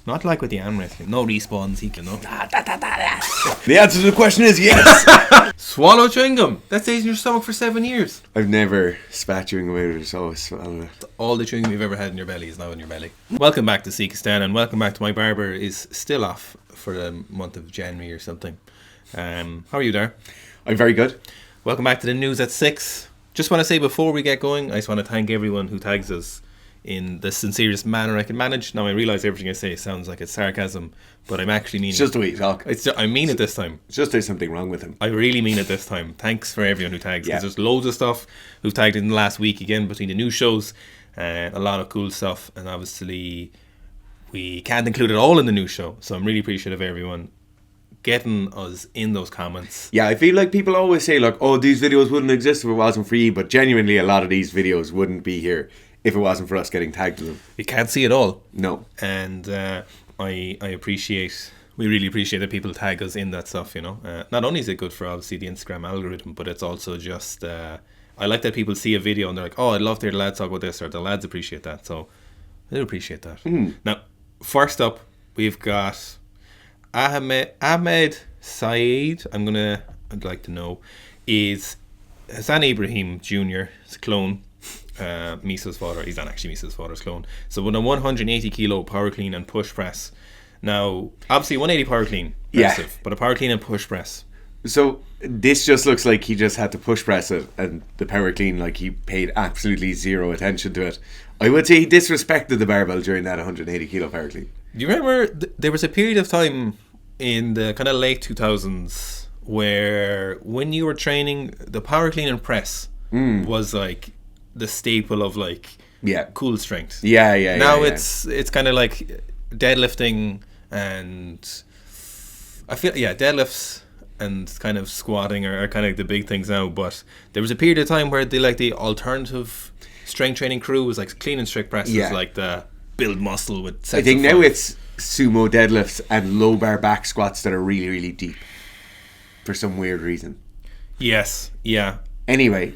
Not like with the arm wrestling. No respawns, he can know. The answer to the question is yes. Swallow chewing gum. That stays in your stomach for 7 years. I've never spat chewing away, it's always swallowed it. All the chewing gum you've ever had in your belly is now in your belly. Welcome back to Sikistan, and welcome back to My Barber is still off for the month of January or something. How are you there? I'm very good. Welcome back to the news at 6. Just want to say before we get going, I just want to thank everyone who tags us in the sincerest manner I can manage. Now I realise everything I say sounds like it's sarcasm, but I'm actually meaning it's just the way you talk. I mean it this time. It's just there's something wrong with him. I really mean it this time. Thanks for everyone who tags, because Yeah. there's loads of stuff who've tagged in the last week again between the new shows, a lot of cool stuff, and obviously we can't include it all in the new show, so I'm really appreciative of everyone getting us in those comments. Yeah, I feel like people always say like, oh, these videos wouldn't exist if it wasn't for you, but genuinely a lot of these videos wouldn't be here if it wasn't for us getting tagged to them. You can't see it all. No. And we really appreciate that people tag us in that stuff, you know. Not only is it good for obviously the Instagram algorithm, but it's also just I like that people see a video and they're like, oh, I'd love to hear the lads talk about this, or the lads appreciate that. So I do appreciate that. Now, first up, we've got Ahmed Saeed. I'd like to know, is Hassan Ibrahim Jr. It's a clone. Misa's father. He's not actually Misa's father's clone. So with a 180 kilo power clean and push press. Now, obviously 180 power clean, impressive, but a power clean and push press. So this just looks like he just had to push press it, and the power clean, like he paid absolutely zero attention to it. I would say he disrespected the barbell during that 180 kilo power clean. Do you remember there was a period of time in the kind of late 2000s where when you were training, the power clean and press was like the staple of like cool strength. Now it's kind of like deadlifting, and I feel deadlifts and kind of squatting are kind of the big things now. But there was a period of time where the alternative strength training crew was like clean and strict presses, like the build muscle with sets. I think of now 5. it's sumo deadlifts and low bar back squats that are really, really deep for some weird reason. Yes, yeah. Anyway,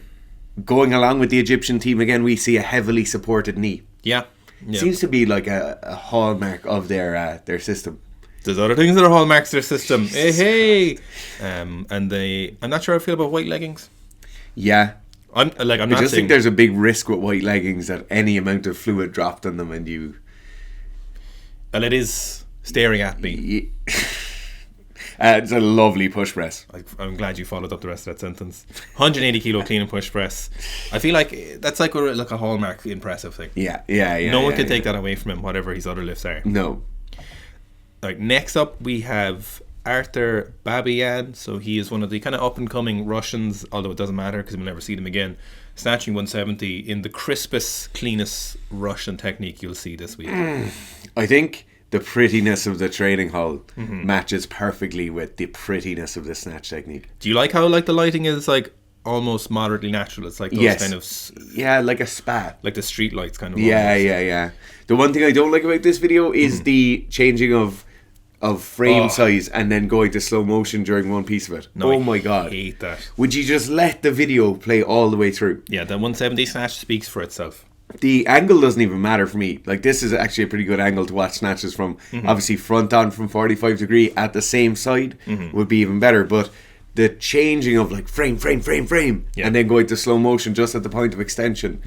going along with the Egyptian team again, we see a heavily supported knee. Yeah. Seems to be like a hallmark of their system. There's other things that are hallmarks of their system. Hey. I'm not sure how I feel about white leggings. Yeah. I just think there's a big risk with white leggings that any amount of fluid dropped on them and you... And it is staring at me. It's a lovely push press. I'm glad you followed up the rest of that sentence. 180 kilo clean and push press. I feel like that's like a hallmark impressive thing. Yeah. No one can take that away from him, whatever his other lifts are. No. Right, next up we have Artur Babian. So he is one of the kind of up and coming Russians, although it doesn't matter because we'll never see them again. Snatching 170 in the crispest, cleanest Russian technique you'll see this week. I think the prettiness of the training hall matches perfectly with the prettiness of the snatch technique. Do you like how the lighting is like almost moderately natural? It's like those kind of like a spa, like the street lights kind of. Yeah. The one thing I don't like about this video is the changing of frame size and then going to slow motion during one piece of it. No, my god, I hate that. Would you just let the video play all the way through? Yeah, the 170 snatch speaks for itself. The angle doesn't even matter for me. Like, this is actually a pretty good angle to watch snatches from. Obviously front on from 45 degree at the same side would be even better, but the changing of like frame and then going to slow motion just at the point of extension,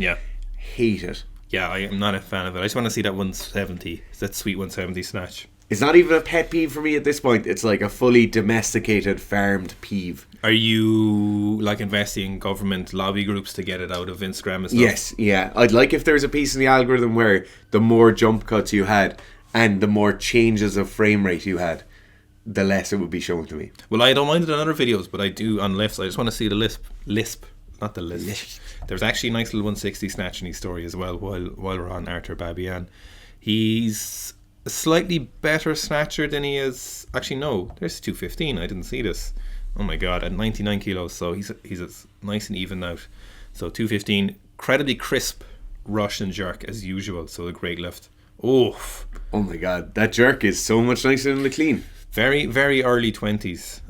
hate it. Yeah, I am not a fan of it. I just want to see that 170, that sweet 170 snatch. It's not even a pet peeve for me at this point. It's like a fully domesticated, farmed peeve. Are you like investing in government lobby groups to get it out of Instagram and stuff? Yes, yeah. I'd like if there's a piece in the algorithm where the more jump cuts you had and the more changes of frame rate you had, the less it would be shown to me. Well, I don't mind it on other videos, but I do on lifts. I just want to see the lisp, not the lisp. There's actually a nice little 160 snatch in his story as well while we're on Artur Babian. He's a slightly better snatcher than he is. Actually, no, there's 215. I didn't see this. Oh my god, at 99 kilos, so he's as nice and even out. So 215, incredibly crisp Russian jerk as usual. So a great lift. Oh my god, that jerk is so much nicer than the clean. Very, very early 20s.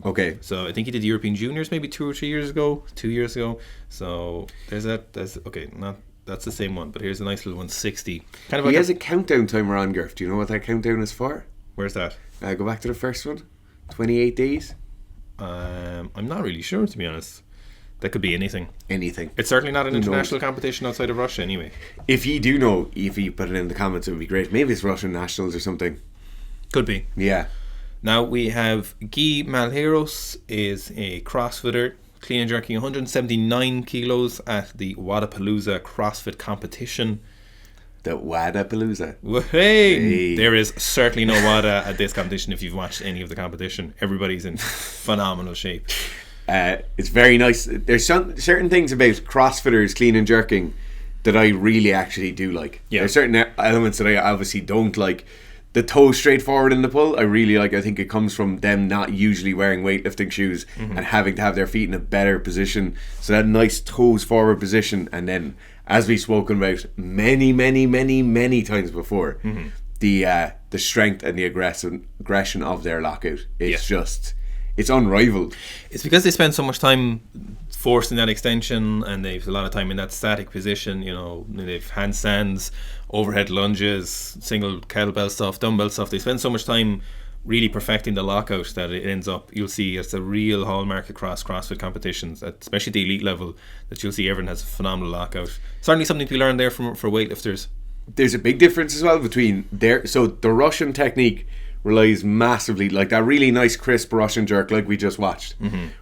Okay. So I think he did European Juniors maybe 2 or 3 years ago. 2 years ago. So there's that. That's that's the same one. But here's a nice little 160. Kind of like He has a countdown timer on Girth. Do you know what that countdown is for? Where's that? Go back to the first one. 28 days. I'm not really sure, to be honest. That could be anything. Anything. It's certainly not an international competition outside of Russia, anyway. If you do know, if you put it in the comments, it would be great. Maybe it's Russian nationals or something. Could be. Yeah. Now we have Guy Malheiros, is a CrossFitter, clean and jerking 179 kilos at the Wadapalooza CrossFit competition. The Wadapalooza. Hey! There is certainly no WADA at this competition if you've watched any of the competition. Everybody's in phenomenal shape. It's very nice. There's certain things about CrossFitters clean and jerking that I really actually do like. Yeah. There's certain elements that I obviously don't like. The toe straight forward in the pull, I really like. I think it comes from them not usually wearing weightlifting shoes and having to have their feet in a better position. So that nice toes forward position, and then, as we've spoken about many times before, the strength and the aggression of their lockout. It's just, it's unrivaled. It's because they spend so much time forcing that extension, and they've a lot of time in that static position. You know, they've handstands, overhead lunges, single kettlebell stuff, dumbbell stuff. They spend so much time really perfecting the lockout that it ends up, you'll see it's a real hallmark across CrossFit competitions, especially the elite level, that you'll see everyone has a phenomenal lockout. Certainly something to be learned there for weightlifters. There's a big difference as well between so the Russian technique relies massively, like that really nice crisp Russian jerk like we just watched,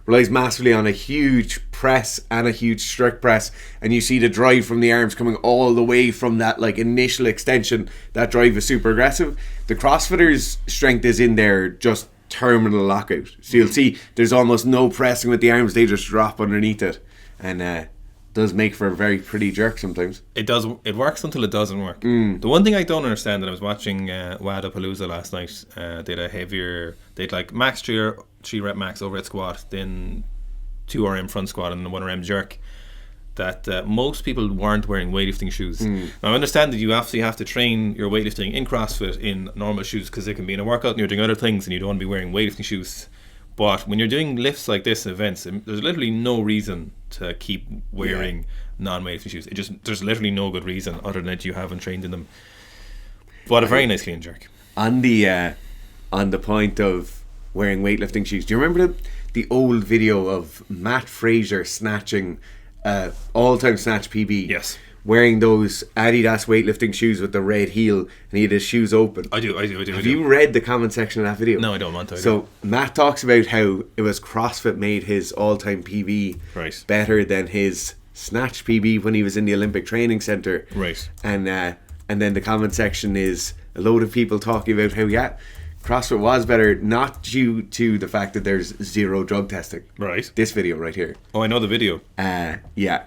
relies massively on a huge press and a huge strict press, and you see the drive from the arms coming all the way from that like initial extension. That drive is super aggressive. The CrossFitters' strength is in their just terminal lockout, so you'll see there's almost no pressing with the arms, they just drop underneath it, and does make for a very pretty jerk sometimes. It does. It works until it doesn't work. The one thing I don't understand, that I was watching Wadapalooza last night, they had a heavier, they'd like max 3 rep max overhead squat, then 2 RM front squat and 1 RM jerk, that most people weren't wearing weightlifting shoes. Now I understand that you actually have to train your weightlifting in CrossFit in normal shoes, because it can be in a workout and you're doing other things and you don't want to be wearing weightlifting shoes. But when you're doing lifts like this in events, there's literally no reason to keep wearing non-weightlifting shoes. There's literally no good reason other than that you haven't trained in them. But a very nice clean jerk. On the point of wearing weightlifting shoes, do you remember the old video of Matt Fraser snatching all-time snatch PB? Yes. Wearing those Adidas weightlifting shoes with the red heel, and he had his shoes open. I do. Have you read the comment section of that video? No, I don't want to. So Matt talks about how it was CrossFit made his all-time PB better than his snatch PB when he was in the Olympic Training Centre. Right. And then the comment section is a load of people talking about how CrossFit was better, not due to the fact that there's zero drug testing. Right. This video right here. Oh, I know the video. Yeah.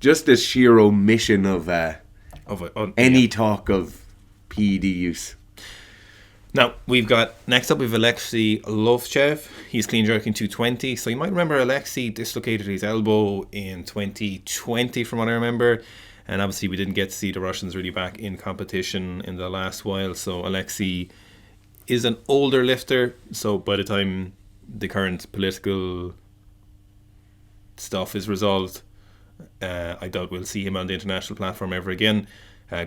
Just the sheer omission of any talk of PED use. Now, next up we've Alexei Lovchev. He's clean jerking 220. So you might remember Alexei dislocated his elbow in 2020 from what I remember. And obviously we didn't get to see the Russians really back in competition in the last while. So Alexei is an older lifter. So by the time the current political stuff is resolved, I doubt we'll see him on the international platform ever again.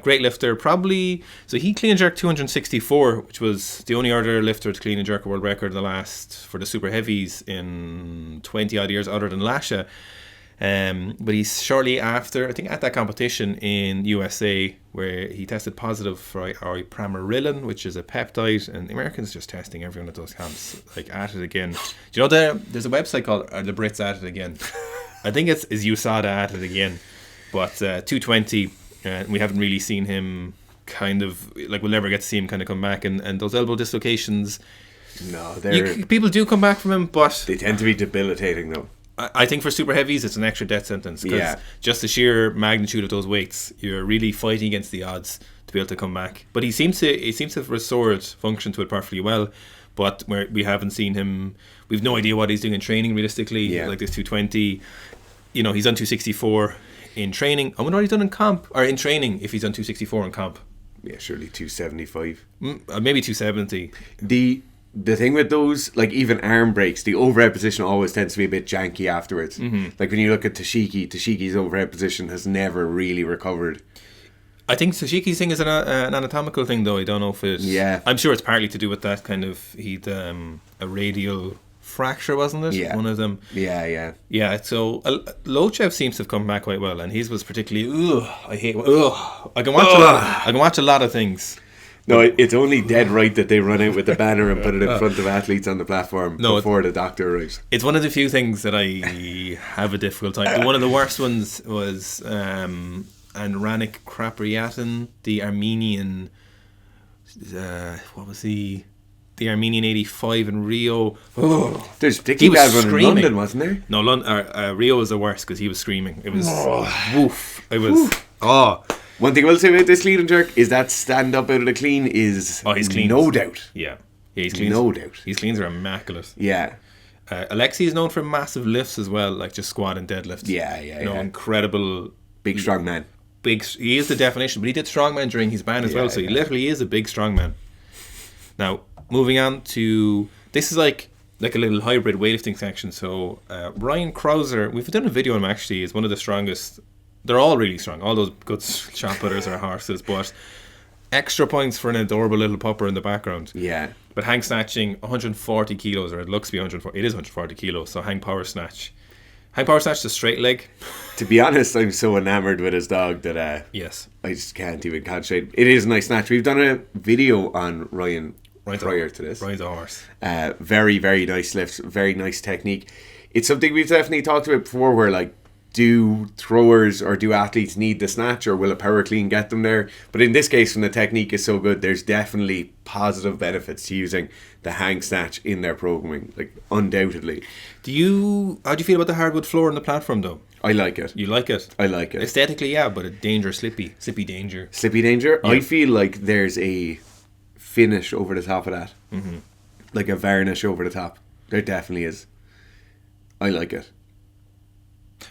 Great lifter, probably. So he clean and jerked 264, which was the only other lifter to clean and jerk a world record for the super heavies in 20 odd years, other than Lasha. But he's shortly after, I think at that competition in USA, where he tested positive for ipramorelin, which is a peptide, and the Americans just testing everyone at those camps, like at it again. Do you know there's a website called the Brits at it again? I think it's USADA at it again. But 220, we haven't really seen him kind of, like we'll never get to see him kind of come back, and those elbow dislocations, no, people do come back from him, but they tend to be debilitating though. I think for super heavies it's an extra death sentence, because just the sheer magnitude of those weights, you're really fighting against the odds to be able to come back. But he seems to have restored function to it perfectly well, but we haven't seen him. We've no idea what he's doing in training realistically. Like this 220, you know, he's done 264 in training. I wonder what he's done in comp, or in training, if he's done 264 in comp. Yeah, surely 275. Maybe 270. the thing with those, like even arm breaks, the overhead position always tends to be a bit janky afterwards. Like when you look at Tashiki's overhead position has never really recovered. I think Tashiki's thing is an anatomical thing, though. I don't know if it... Yeah. I'm sure it's partly to do with that kind of... He'd a radial fracture, wasn't it? Yeah. One of them. Yeah. Yeah, so Lochev seems to have come back quite well, and his was particularly... I hate... I can watch a lot of things. No, it's only dead right that they run out with the banner and put it in front of athletes on the platform before the doctor arrives. It's one of the few things that I have a difficult time. One of the worst ones was... Anranik Krapriatin, the Armenian, what was he? The Armenian 85 in Rio. There's particularly bad one in London, wasn't there? No, Rio was the worst because he was screaming. It was woof. It was One thing I will say about this clean and jerk is that stand up out of the clean is he's clean. No doubt. Yeah, he's clean. No doubt. His cleans are immaculate. Yeah. Alexei is known for massive lifts as well, like just squat and deadlifts. Yeah. Incredible. Big strong man. He is the definition, but he did strongman during his ban as well, so he literally is a big strongman. Now, moving on to... This is like a little hybrid weightlifting section. So, Ryan Krauser, we've done a video on him actually, is one of the strongest... They're all really strong. All those good shot putters are horses, but extra points for an adorable little pupper in the background. Yeah. But hang snatching 140 kilos, or it looks to be 140. It is 140 kilos, so hang power snatch. Hang power snatch to straight leg. To be honest, I'm so enamored with his dog that yes, I just can't even concentrate. It is a nice snatch. We've done a video on Ryan prior to this. Ryan's a horse. Very, very nice lifts. Very nice technique. It's something we've definitely talked about before where like, do throwers or do athletes need the snatch or will a power clean get them there? But in this case, when the technique is so good, there's definitely positive benefits to using the hang snatch in their programming, like undoubtedly. How do you feel about the hardwood floor on the platform though? I like it. You like it? I like it. Aesthetically, yeah, but a danger, slippy danger. Slippy danger? Yeah. I feel like there's a finish over the top of that. Mm-hmm. Like a varnish over the top. There definitely is. I like it.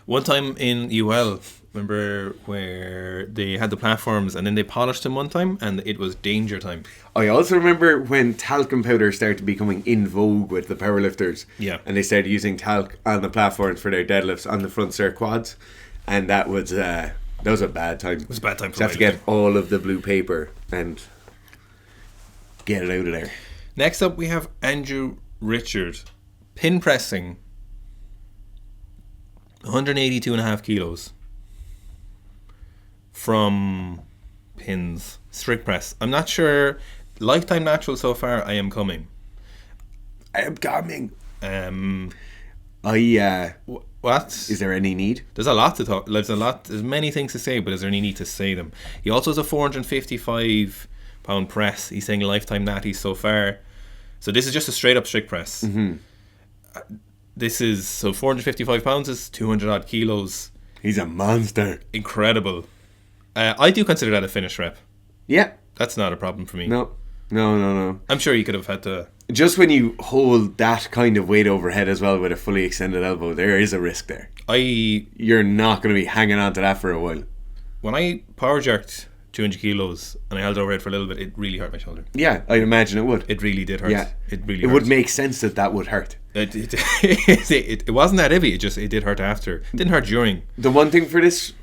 One time in UL, remember where they had the platforms and then they polished them one time and it was danger time. I also remember when talcum powder started becoming in vogue with the powerlifters. Yeah. And they started using talc on the platforms for their deadlifts on the front stair quads. And that was a bad time. It was a bad time for you have to get all of the blue paper and get it out of there. Next up we have Andrew Richard. Pin pressing. 182.5 kilos from pins, strict press. I'm not sure. Lifetime natural so far. I am coming. What is there any need? There's a lot to talk. There's many things to say, but is there any need to say them? He also has a 455 pound press. He's saying lifetime natty so far. So this is just a straight up strict press. Mm-hmm. This is, so 455 pounds is 200 odd kilos. He's a monster. Incredible. I do consider that a finish rep. Yeah. That's not a problem for me. No. I'm sure you could have had to... Just when you hold that kind of weight overhead as well with a fully extended elbow, there is a risk there. You're not going to be hanging on to that for a while. When I power jerked 200 kilos and I held it overhead for a little bit, it really hurt my shoulder. Yeah, I'd imagine it would. It really did hurt. Yeah. It would make sense that would hurt. It wasn't that heavy. It did hurt after. It didn't hurt during. The one thing for this...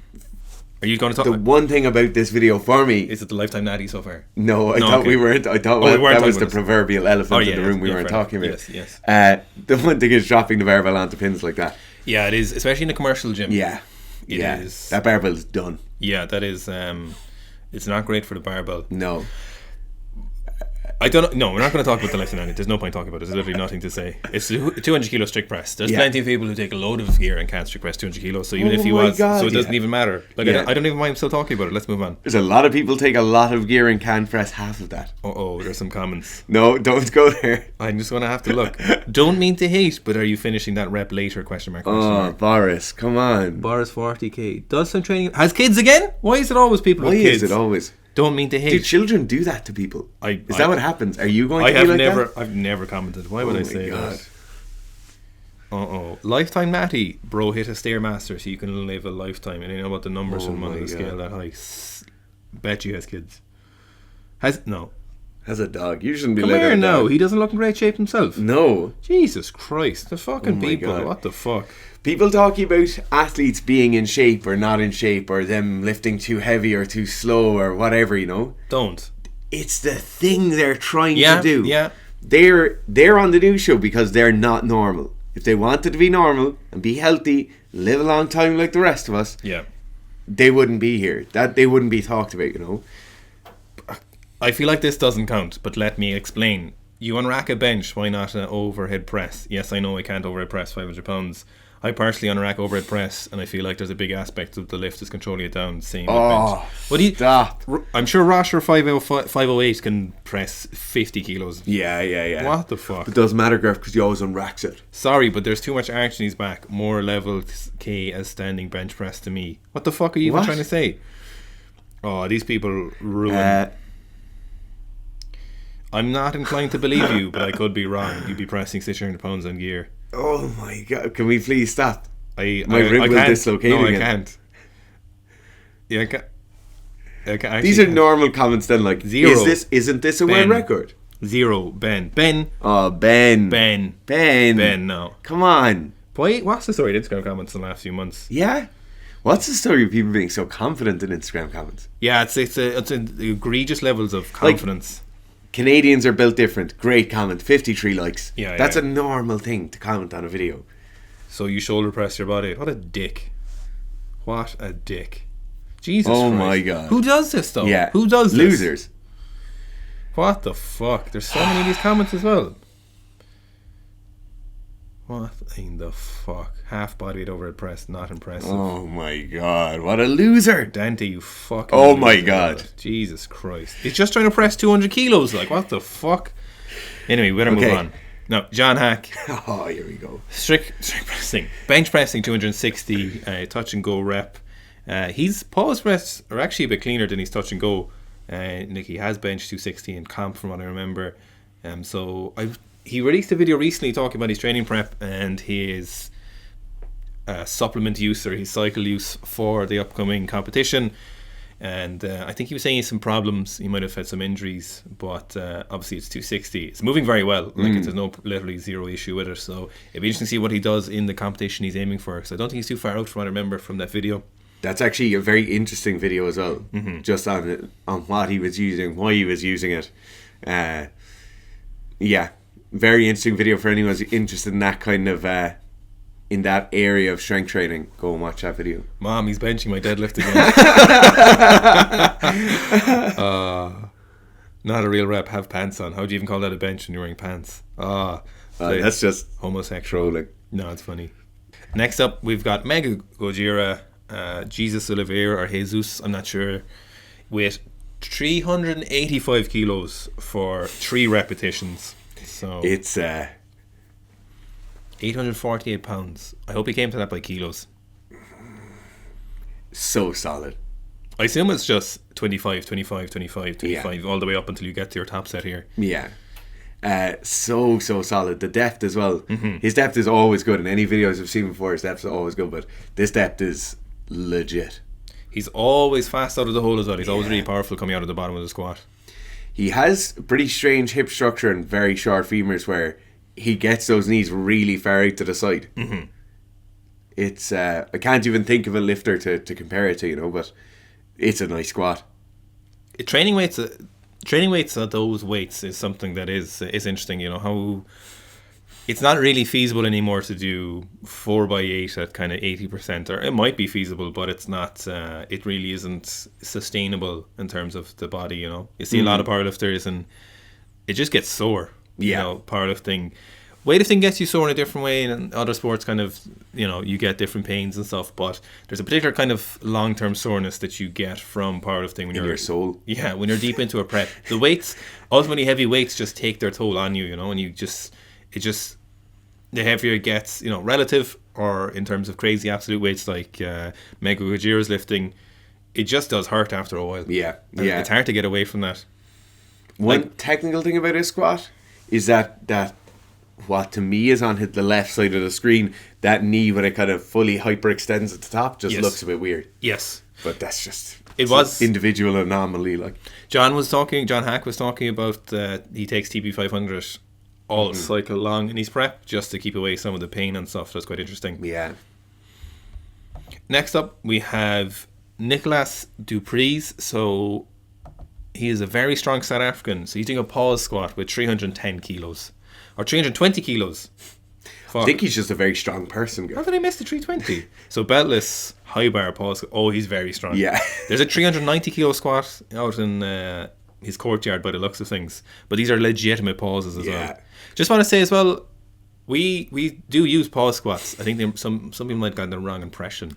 Are you going to talk? The one thing about this video for me... Is it the lifetime natty so far? No, I thought we weren't. I thought that was the proverbial elephant in the room we weren't talking about. Yes. The one thing is dropping the barbell onto pins like that. Yeah, it is. Especially in a commercial gym. Yeah. It is. That barbell's done. Yeah, that is... it's not great for the barbell. No. I don't know. No, we're not going to talk about the lifetime natty. There's no point talking about it. There's literally nothing to say. It's a 200 kilo strict press. There's plenty of people who take a load of gear and can't strict press 200 kilos. So even if he was, so it doesn't even matter. Like I don't even mind still talking about it. Let's move on. There's a lot of people take a lot of gear and can't press half of that. There's some comments. No, don't go there. I'm just going to have to look. Don't mean to hate, but are you finishing that rep later? Question mark. Boris, come on. Boris 40k does some training. Has kids again? Why is it always people with kids? Why is it always? Don't mean to hate. Do children do that to people? Is that what happens? Are you going to be like that? I've never commented. Why would I say that? Lifetime natty. Bro hit a Stairmaster so you can live a lifetime. And you know about the numbers and on the scale that high. Bet you has kids. Has As a dog, you shouldn't be Come let here out a now. dog. He doesn't look in great shape himself. No. Jesus Christ. The fucking Oh my people. God. What the fuck? People talking about athletes being in shape or not in shape, or them lifting too heavy or too slow or whatever, you know. Don't. It's the thing they're trying Yeah, to do. yeah. They're on the news show because they're not normal. If they wanted to be normal and be healthy, live a long time like the rest of us, Yeah. they wouldn't be here. That they wouldn't be talked about, you know. I feel like this doesn't count, but let me explain. You unrack a bench, why not an overhead press? Yes, I know I can't overhead press 500 pounds. I personally unrack overhead press, and I feel like there's a big aspect of the lift is controlling it down. Same with bench. What do you? Stop. I'm sure Roger 508 can press 50 kilos. Yeah. What the fuck? It doesn't matter, Griff, because he always unracks it. Sorry, but there's too much arch in his back. More level K as standing bench press to me. What the fuck are you even trying to say? Oh, these people ruin. I'm not inclined to believe you, but I could be wrong. You'd be pressing 600 pounds on gear. Oh my God! Can we please stop? My rib will dislocate No, again. I can't. Yeah, I can't. These are normal comments then, like, Zero. Isn't this a world record? Zero. Ben. Oh, Ben. No. Come on. Why? What's the story of Instagram comments in the last few months? Yeah? What's the story of people being so confident in Instagram comments? Yeah, it's egregious levels of confidence. Canadians are built different. Great comment. 53 likes. Yeah, That's yeah. a normal thing to comment on a video. So you shoulder press your body. What a dick. What a dick. Jesus Oh Christ. my God. Who does this though? Yeah. Who does this? Losers. What the fuck? There's so many of these comments as well. What in the fuck? Half body weight overhead press, not impressive. Oh my God. What a loser. Dante, you fucking Oh my loser. God. Jesus Christ. He's just trying to press 200 kilos. Like, what the fuck? Anyway, we better move on. No, John Hack. Oh, here we go. Strict pressing. Bench pressing 260, touch and go rep. His pause reps are actually a bit cleaner than his touch and go. Nicky has bench 260 in comp from what I remember. He released a video recently talking about his training prep and his supplement use or his cycle use for the upcoming competition. And I think he was saying he had some problems. He might have had some injuries, but obviously it's 260. It's moving very well. Like there's literally zero issue with it. So it'd be interesting to see what he does in the competition he's aiming for. So I don't think he's too far out from what I remember from that video. That's actually a very interesting video as well. Just on what he was using, why he was using it. Yeah, very interesting video for anyone who's interested in that kind of in that area of strength training. Go and watch that video. Mom, he's benching my deadlift again. Not a real rep. Have pants on. How do you even call that a bench when you're wearing pants? That's just homosexual. trolling. No, it's funny. Next up, we've got Mega Gojira, Jesus Oliveira or Jesus, I'm not sure, with 385 kilos for 3 repetitions. So it's 848 pounds. I hope he came to that by kilos. So solid. I assume it's just 25 Yeah. all the way up until you get to your top set here. Yeah. So solid. The depth as well. His depth is always good. In any videos I've seen before, his depth is always good, but this depth is legit. He's always fast out of the hole as well. He's always really powerful coming out of the bottom of the squat. He has pretty strange hip structure and very short femurs where he gets those knees really far out to the side. It's I can't even think of a lifter to compare it to, you know, but it's a nice squat. Training weights at those weights is something that is interesting. You know how it's not really feasible anymore to do 4x8 at kind of 80%, or it might be feasible, but it's not. It really isn't sustainable in terms of the body. You know, you see a lot of powerlifters and it just gets sore. You know, powerlifting. Weightlifting gets you sore in a different way, and other sports kind of, you know, you get different pains and stuff, but there's a particular kind of long-term soreness that you get from powerlifting when you're your soul. Yeah, when you're deep into a prep. The weights, ultimately heavy weights just take their toll on you, you know, and the heavier it gets, you know, relative or in terms of crazy absolute weights like Mega Gojira's lifting, it just does hurt after a while. Yeah. It's hard to get away from that. One technical thing about his squat is that what to me is on the left side of the screen, that knee when it kind of fully hyperextends at the top just looks a bit weird. Yes. But that's just It was individual anomaly. Like John Hack was talking about he takes TB 500 all cycle long in his prep just to keep away some of the pain and stuff. That's quite interesting. Yeah. Next up, we have Nicolas Dupreez. So he is a very strong South African. So he's doing a pause squat with 310 kilos. Or 320 kilos. Fuck. I think he's just a very strong person. How did I miss the 320? So beltless, high bar pause. Oh, he's very strong. Yeah. There's a 390 kilo squat out in his courtyard by the looks of things. But these are legitimate pauses as well. Just want to say as well, we do use pause squats. I think some people might have gotten the wrong impression.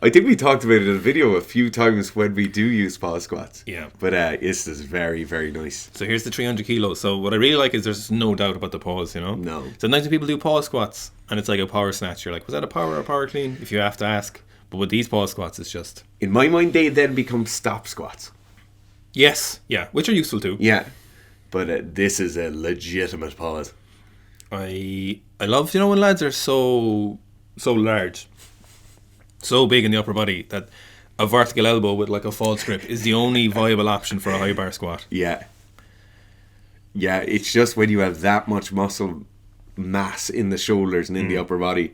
I think we talked about it in a video a few times when we do use pause squats. Yeah. But this is very, very nice. So here's the 300 kilos. So what I really like is there's no doubt about the pause, you know? No. So 90 people do pause squats and it's like a power snatch. You're like, was that a power or a power clean? If you have to ask. But with these pause squats, it's just... In my mind, they then become stop squats. Yes. Yeah. Which are useful too. Yeah. But this is a legitimate pause. I love, when lads are so large, so big in the upper body that a vertical elbow with like a false grip is the only viable option for a high bar squat. Yeah. Yeah, it's just when you have that much muscle mass in the shoulders and in the upper body.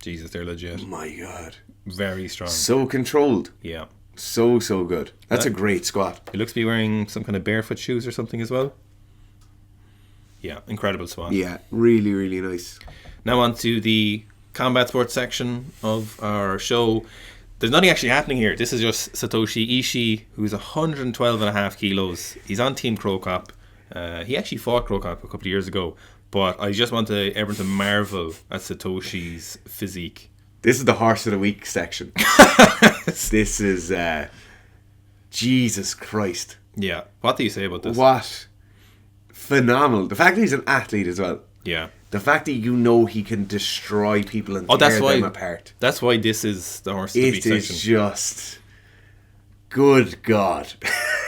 Jesus, they're legit. My God. Very strong. So controlled. Yeah. So good. That's a great squat. He looks to be wearing some kind of barefoot shoes or something as well. Yeah, incredible squat. Yeah, really, really nice. Now on to the combat sports section of our show. There's nothing actually happening here. This is just Satoshi Ishii, who's 112.5 kilos. He's on Team Crocop. He actually fought Crocop a couple of years ago, but I just want everyone to marvel at Satoshi's physique. This is the horse of the week section. This is Jesus Christ. Yeah. What do you say about this? What? Phenomenal. The fact that he's an athlete as well. Yeah. The fact that he can destroy people and tear them apart. That's why this is the horse of the week section. It is just... Good God.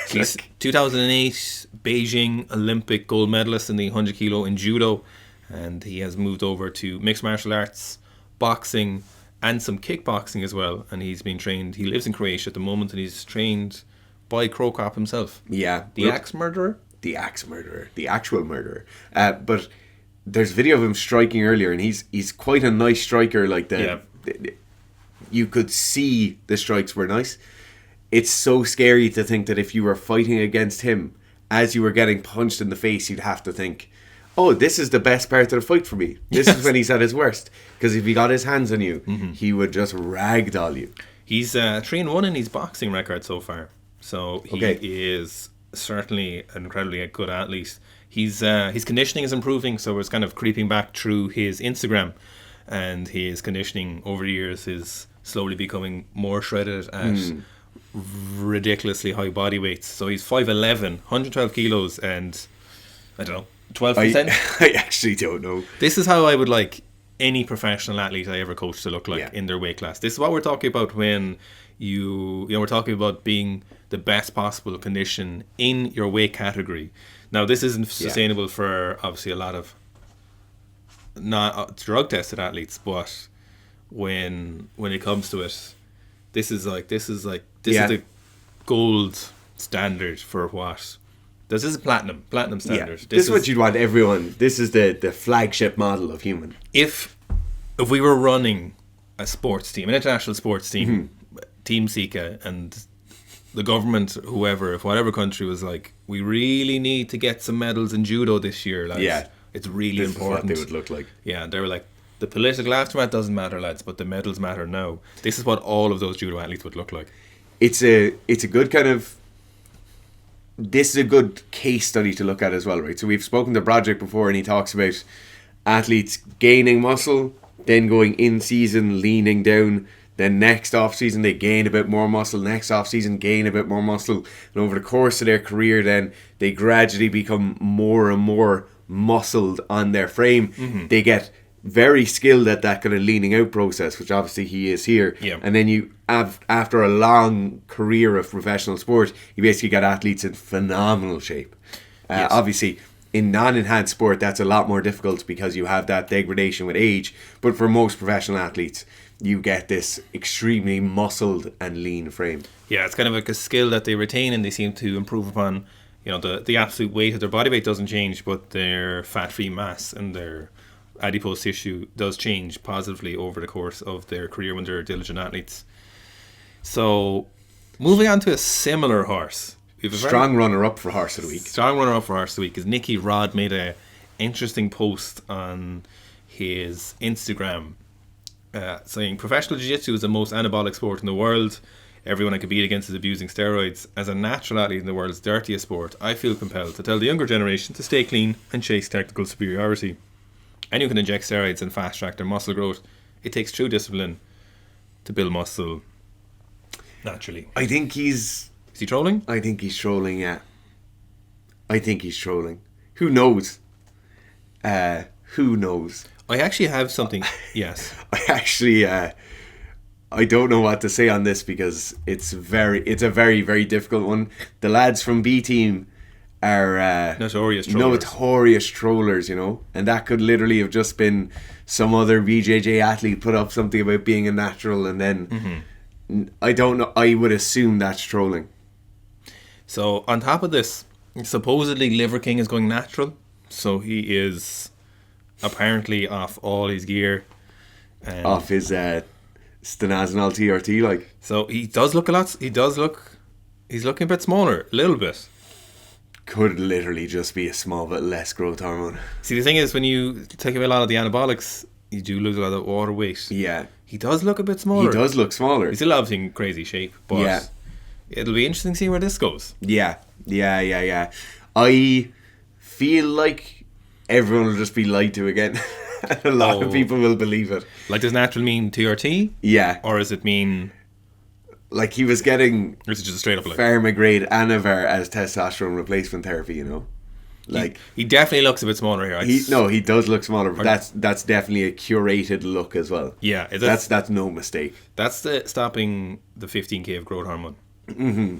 He's 2008 Beijing Olympic gold medalist in the 100 kilo in Judo. And he has moved over to mixed martial arts, boxing, and some kickboxing as well. And he's been trained... He lives in Croatia at the moment and he's trained by Krokop himself. Yeah. The axe murderer? The axe murderer, the actual murderer. But there's video of him striking earlier, and he's quite a nice striker. Like you could see the strikes were nice. It's so scary to think that if you were fighting against him, as you were getting punched in the face, you'd have to think, "Oh, this is the best part of the fight for me. This is when he's at his worst." Because if he got his hands on you, he would just ragdoll you. He's 3-1 in his boxing record so far, so he is certainly an incredibly good athlete. His conditioning is improving, so it's kind of creeping back through his Instagram, and his conditioning over the years is slowly becoming more shredded at ridiculously high body weights. So he's 5'11", 112 kilos, and I don't know, 12%. I actually don't know. This is how I would like any professional athlete I ever coached to look like in their weight class. This is what we're talking about when we're talking about being the best possible condition in your weight category. Now, this isn't sustainable for obviously a lot of not drug tested athletes, but when it comes to it, this is the gold standard for what. This is platinum standard. Yeah. This is what you'd want everyone. This is the flagship model of human. If we were running a sports team, an international sports team, Team Sika, and the government, whoever, if whatever country was like, we really need to get some medals in judo this year, lads. Yeah. It's really this important. Is what they would look like. Yeah, they were like, the political aftermath doesn't matter, lads, but the medals matter now. This is what all of those judo athletes would look like. It's a good kind of... This is a good case study to look at as well, right? So we've spoken to Broderick before, and he talks about athletes gaining muscle, then going in season, leaning down. Then next off season they gain a bit more muscle. Next off season gain a bit more muscle. And over the course of their career, then they gradually become more and more muscled on their frame. They get very skilled at that kind of leaning out process, which obviously he is here. Yeah. And then you have, after a long career of professional sport, you basically get athletes in phenomenal shape. Obviously, in non-enhanced sport, that's a lot more difficult because you have that degradation with age. But for most professional athletes, you get this extremely muscled and lean frame. Yeah, it's kind of like a skill that they retain and they seem to improve upon. You know, the absolute weight of their body weight doesn't change, but their fat-free mass and their adipose tissue does change positively over the course of their career when they're diligent athletes. So, moving on to a similar horse. Strong runner-up for Horse of the Week. Strong runner-up for Horse of the Week is Nicky Rod made a interesting post on his Instagram saying, professional jiu-jitsu is the most anabolic sport in the world. Everyone I compete against is abusing steroids. As a natural athlete in the world's dirtiest sport, I feel compelled to tell the younger generation to stay clean and chase technical superiority. Anyone can inject steroids and fast-track their muscle growth. It takes true discipline to build muscle naturally. I think he's... Is he trolling? I think he's trolling, yeah. I think he's trolling. Who knows? Who knows? I actually have something. Yes. I don't know what to say on this because it's a very, very difficult one. The lads from B Team are notorious trollers, you know, and that could literally have just been some other BJJ athlete put up something about being a natural, and then I don't know. I would assume that's trolling. So on top of this, supposedly Liver King is going natural, so he is apparently off all his gear, off his stanazanol TRT, like. So he does look a lot. He's looking a bit smaller, a little bit. Could literally just be a small bit less growth hormone. See, the thing is, when you take away a lot of the anabolics, you do lose a lot of water weight. Yeah. He does look a bit smaller. He does look smaller. He's still obviously in crazy shape, but it'll be interesting to see where this goes. Yeah. I feel like everyone will just be lied to again. A lot of people will believe it. Like, does natural mean TRT? Yeah. Or does it mean... Like, he was getting... Or is it just straight up like... Pharmagrade Anavar as testosterone replacement therapy, you know? Like... He definitely looks a bit smaller here. He does look smaller, but that's definitely a curated look as well. Yeah. That's no mistake. That's stopping the 15k of growth hormone. Mm-hmm.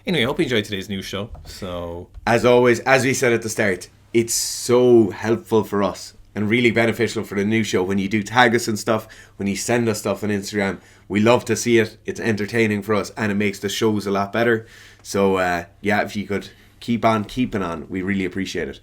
Anyway, I hope you enjoyed today's news show. So... As always, as we said at the start, it's so helpful for us and really beneficial for the new show when you do tag us and stuff, when you send us stuff on Instagram. We love to see it. It's entertaining for us and it makes the shows a lot better. So if you could keep on keeping on, we really appreciate it.